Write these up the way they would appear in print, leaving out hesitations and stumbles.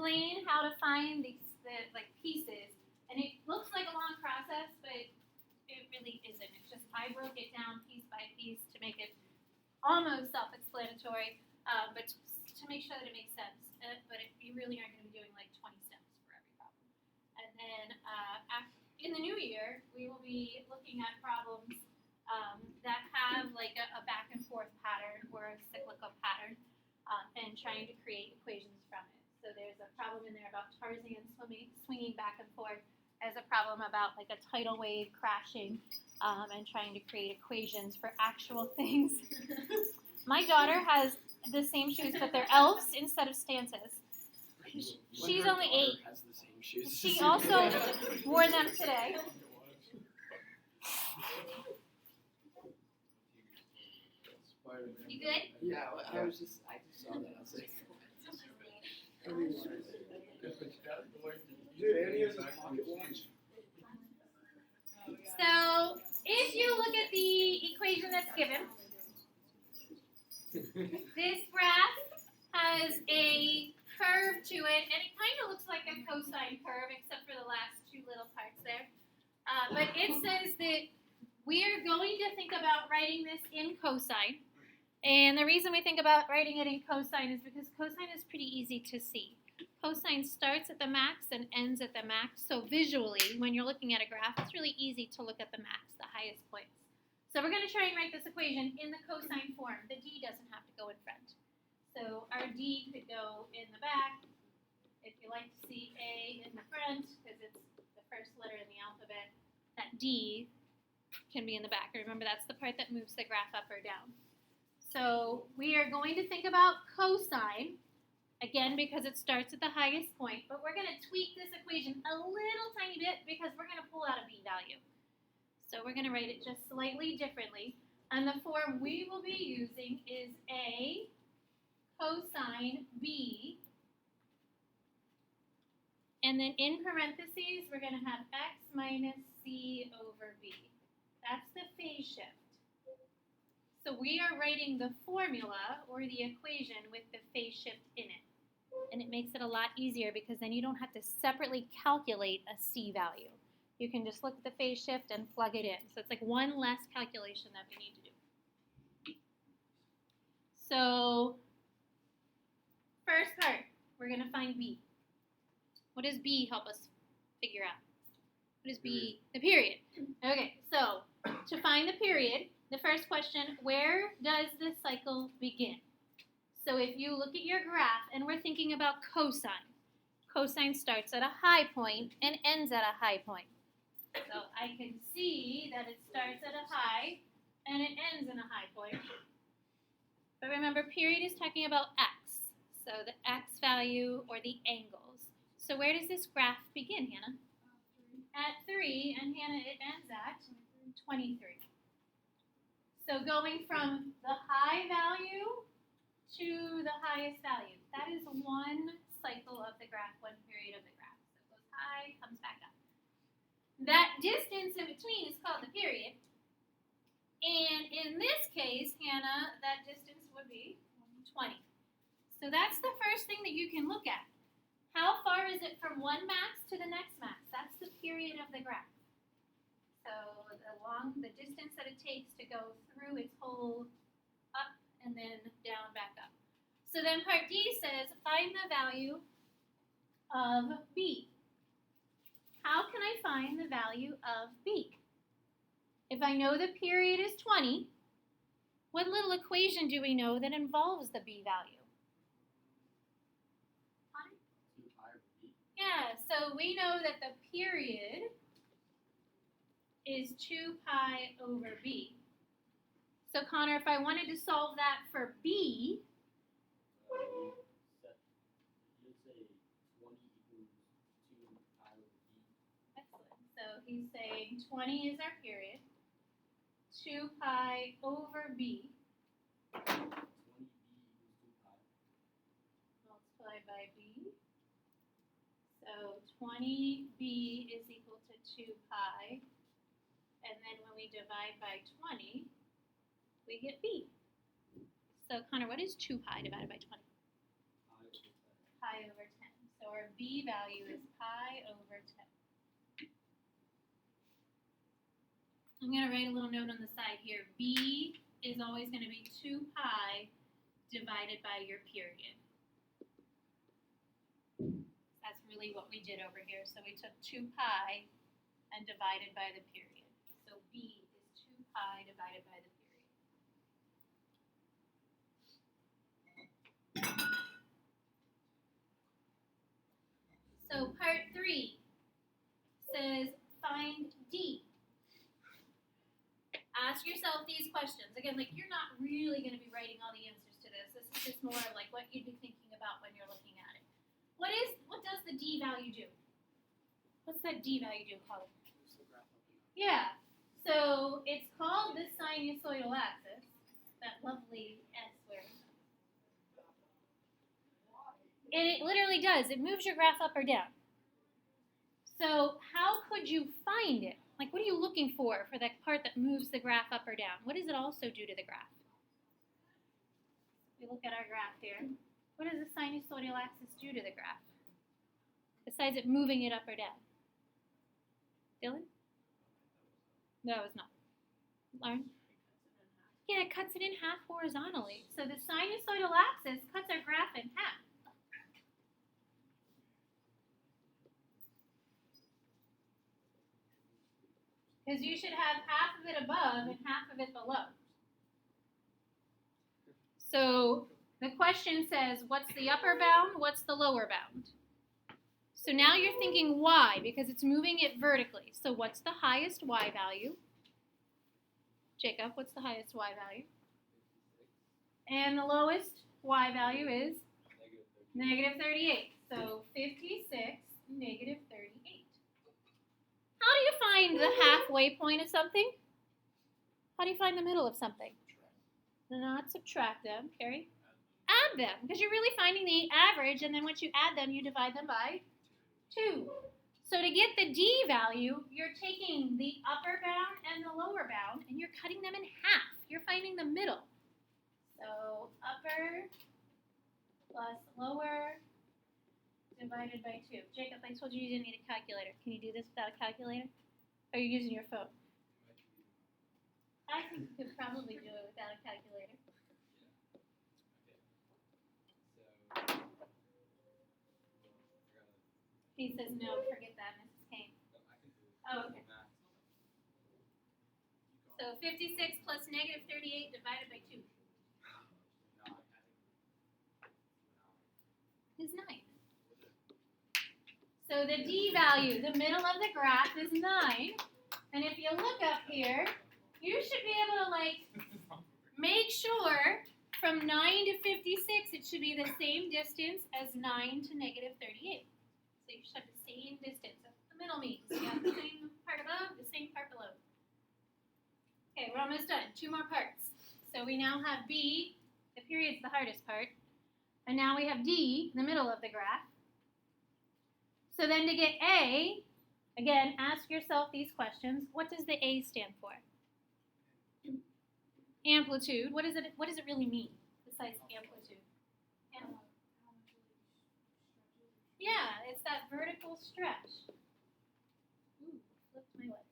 explain how to find the pieces, and it looks like a long process, but it really isn't. It's just I broke it down piece by piece to make it almost self-explanatory, but to make sure that it makes sense. But you really aren't going to be doing like 20 steps for every problem. And then in the new year, we will be looking at problems that have like a back and forth pattern or a cyclical pattern, and trying to create equations from it. So there's a problem in there about Tarzan swinging back and forth. There's a problem about like a tidal wave crashing, and trying to create equations for actual things. My daughter has the same shoes, but they're elves instead of stances. She's only 8. Has the same shoes. She also wore them today. You good? Yeah, I just saw that. I was like, dude, Annie has a pocket watch. So if you look at the equation that's given, this graph has a curve to it, and it kind of looks like a cosine curve, except for the last 2 little parts there. But it says that we're going to think about writing this in cosine. And the reason we think about writing it in cosine is because cosine is pretty easy to see. Cosine starts at the max and ends at the max. So visually, when you're looking at a graph, it's really easy to look at the max, the highest points. So we're going to try and write this equation in the cosine form. The d doesn't have to go in front. So our d could go in the back. If you like to see a in the front, because it's the first letter in the alphabet, that d can be in the back. Remember, that's the part that moves the graph up or down. So we are going to think about cosine, again, because it starts at the highest point, but we're going to tweak this equation a little tiny bit because we're going to pull out a b value. So we're going to write it just slightly differently. And the form we will be using is a cosine b, and then in parentheses, we're going to have x minus c over b. That's the phase shift. So we are writing the formula or the equation with the phase shift in it. And it makes it a lot easier because then you don't have to separately calculate a c value. You can just look at the phase shift and plug it in. So it's like one less calculation that we need to do. So first part, we're going to find b. What does b help us figure out? What is b? The period. Okay, so to find the period, the first question, where does the cycle begin? So if you look at your graph and we're thinking about cosine, cosine starts at a high point and ends at a high point. So I can see that it starts at a high and it ends in a high point. But remember, period is talking about x, so the x value or the angles. So where does this graph begin, Hannah? At 3, and Hannah, it ends at 23. So going from the high value to the highest value, that is one cycle of the graph, one period of the graph. So it goes high, comes back up. That distance in between is called the period. And in this case, Hannah, that distance would be 20. So that's the first thing that you can look at. How far is it from one max to the next max? That's the period of the graph. So the distance that it takes to go through its whole up and then down back up. So then part D says, find the value of B. How can I find the value of B? If I know the period is 20, what little equation do we know that involves the B value? Yeah, so we know that the period is 2 pi over b. So Connor, if I wanted to solve that for b, excellent. So he's saying 20 is our period, 2 pi over b, multiplied by b. So 20b is equal to 2 pi. And then when we divide by 20, we get b. So Connor, what is 2 pi divided by 20? Pi over 10. So we're B value is pi over 10. I'm going to write a little note on the side here. B is always going to be 2 pi divided by your period. That's really what we did over here. So we took 2 pi and divided by the period. So B is 2 pi divided by the period. So part 3 says find D. Ask yourself these questions. Again, like you're not really going to be writing all the answers to this. This is just more of like what you'd be thinking about when you're looking at it. What does the D value do? What's that D value do, Colin? Yeah. So it's called the sinusoidal axis. That lovely S word. And it literally does. It moves your graph up or down. So how could you find it? Like, what are you looking for that part that moves the graph up or down? What does it also do to the graph? We look at our graph here. What does the sinusoidal axis do to the graph? Besides it moving it up or down. Dylan? No, it was not. Lauren? Yeah, it cuts it in half horizontally. So the sinusoidal axis cuts our graph in half. Because you should have half of it above and half of it below. So the question says, what's the upper bound? What's the lower bound? So now you're thinking y because it's moving it vertically. So what's the highest y value? Jacob, what's the highest y value? And the lowest y value is? Negative 38. So 56, negative 38. How do you find the halfway point of something? How do you find the middle of something? Not subtract them, Carrie. Add them, because you're really finding the average, and then once you add them, you divide them by 2. So to get the D value, you're taking the upper bound and the lower bound, and you're cutting them in half. You're finding the middle. So upper plus lower divided by 2. Jacob, I told you you didn't need a calculator. Can you do this without a calculator? Or are you using your phone? I think you could probably do it without a calculator. He says no, forget that, Mrs. Kane. Oh, okay. So 56 plus negative 38 divided by 2 is 9. So the D value, the middle of the graph, is 9. And if you look up here, you should be able to make sure from 9 to 56, it should be the same distance as 9 to negative 38. So you should have the same distance. That's what the middle means. You have the same part above, the same part below. Okay, we're almost done. 2 more parts. So we now have B, the period's the hardest part. And now we have D, the middle of the graph. So then to get A, again, ask yourself these questions. What does the A stand for? Amplitude. What does it really mean besides amplitude? Yeah, it's that vertical stretch. Ooh, flipped my letters.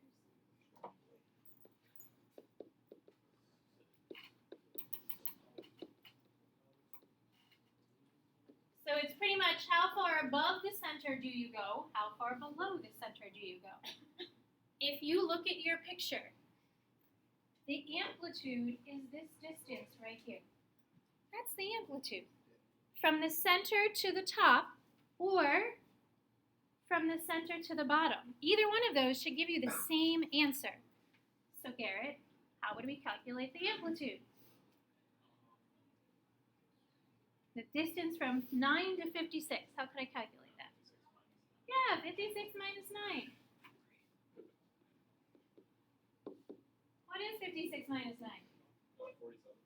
So it's pretty much how far above the center do you go, how far below the center do you go. If you look at your picture, the amplitude is this distance right here. That's the amplitude. From the center to the top or from the center to the bottom. Either one of those should give you the same answer. So Garrett, how would we calculate the amplitude? The distance from 9 to 56. How could I calculate that? Yeah, 56 minus 9. What is 56 minus 9?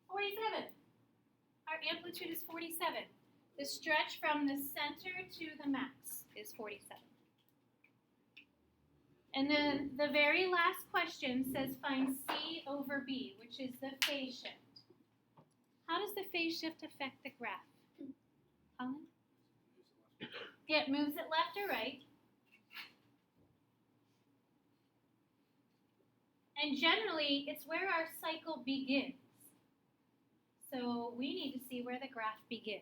47. Our amplitude is 47. The stretch from the center to the max is 47. And then the very last question says find C over B, which is the phase shift. How does the phase shift affect the graph? Colin? It moves it left or right. And generally, it's where our cycle begins. So we need to see where the graph begins.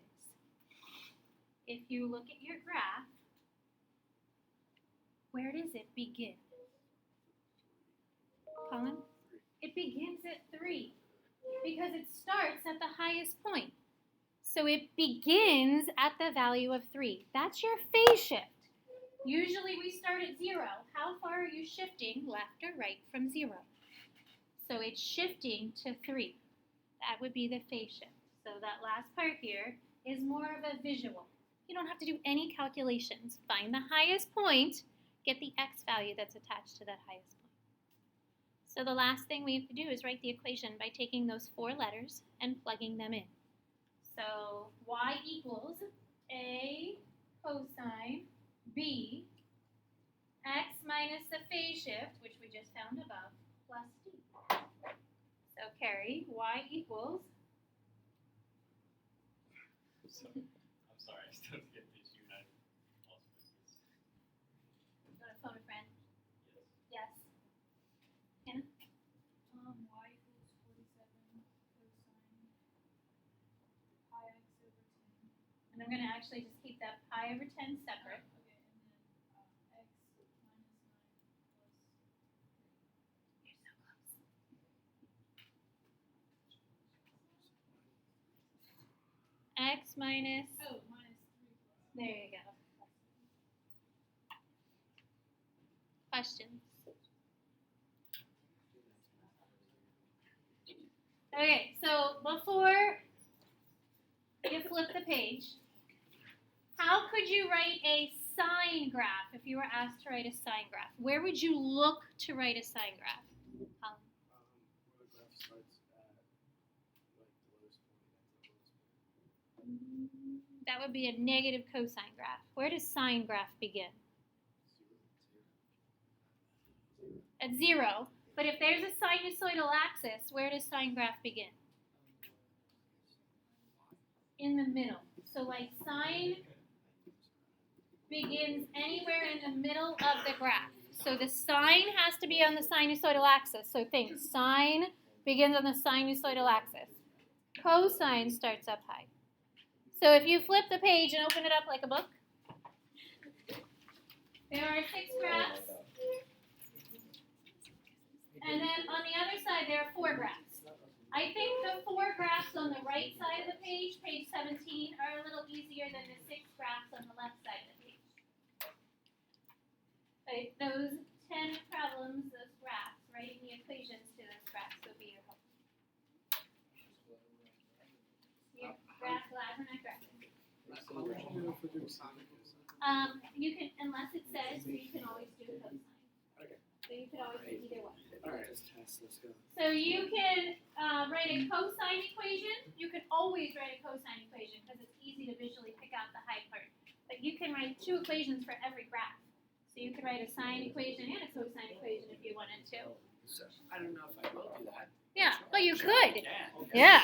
If you look at your graph, where does it begin? Colin? It begins at 3 because it starts at the highest point. So it begins at the value of 3. That's your phase shift. Usually we start at 0. How far are you shifting left or right from 0? So it's shifting to 3. That would be the phase shift. So that last part here is more of a visual. You don't have to do any calculations. Find the highest point, get the x value that's attached to that highest point. So the last thing we have to do is write the equation by taking those 4 letters and plugging them in. So y equals a cosine b x minus the phase shift, which we just found above, plus d. So Carrie, y equals. I'm sorry, I still get this. You had also this. You want to phone a friend? Yes. Yes. Hannah? Y equals 47 cosine pi x over 10. And I'm going to actually just keep that pi over 10 separate. Okay, and then x minus 9 plus 3. You're so close. X minus. Oh, minus 3 plus. There you go. Questions? Okay, so before you flip the page, how could you write a sine graph if you were asked to write a sine graph? Where would you look to write a sine graph? Colin? Where the graph starts at, like, the lowest point. That would be a negative cosine graph. Where does sine graph begin? At 0. But if there's a sinusoidal axis, where does sine graph begin? In the middle. So like sine begins anywhere in the middle of the graph. So the sine has to be on the sinusoidal axis. So think, sine begins on the sinusoidal axis. Cosine starts up high. So if you flip the page and open it up like a book, there are 6 graphs. And then on the other side, there are 4 graphs. I think the 4 graphs on the right side of the page 17, are a little easier than the 6 graphs on the left side of the page. Okay, those 10 problems, those graphs, writing the equations to those graphs will be your help. Your graph labs are not graphing. You can, unless it says, you can always do cosine. Okay. So you could always do either one. Alright, let's go. So you can write a cosine equation. You can always write a cosine equation because it's easy to visually pick out the high part. But you can write 2 equations for every graph. So you could write a sine equation and a cosine equation if you wanted to. So, I don't know if I will do that. Yeah, well you Sure, could. Yeah. Yeah.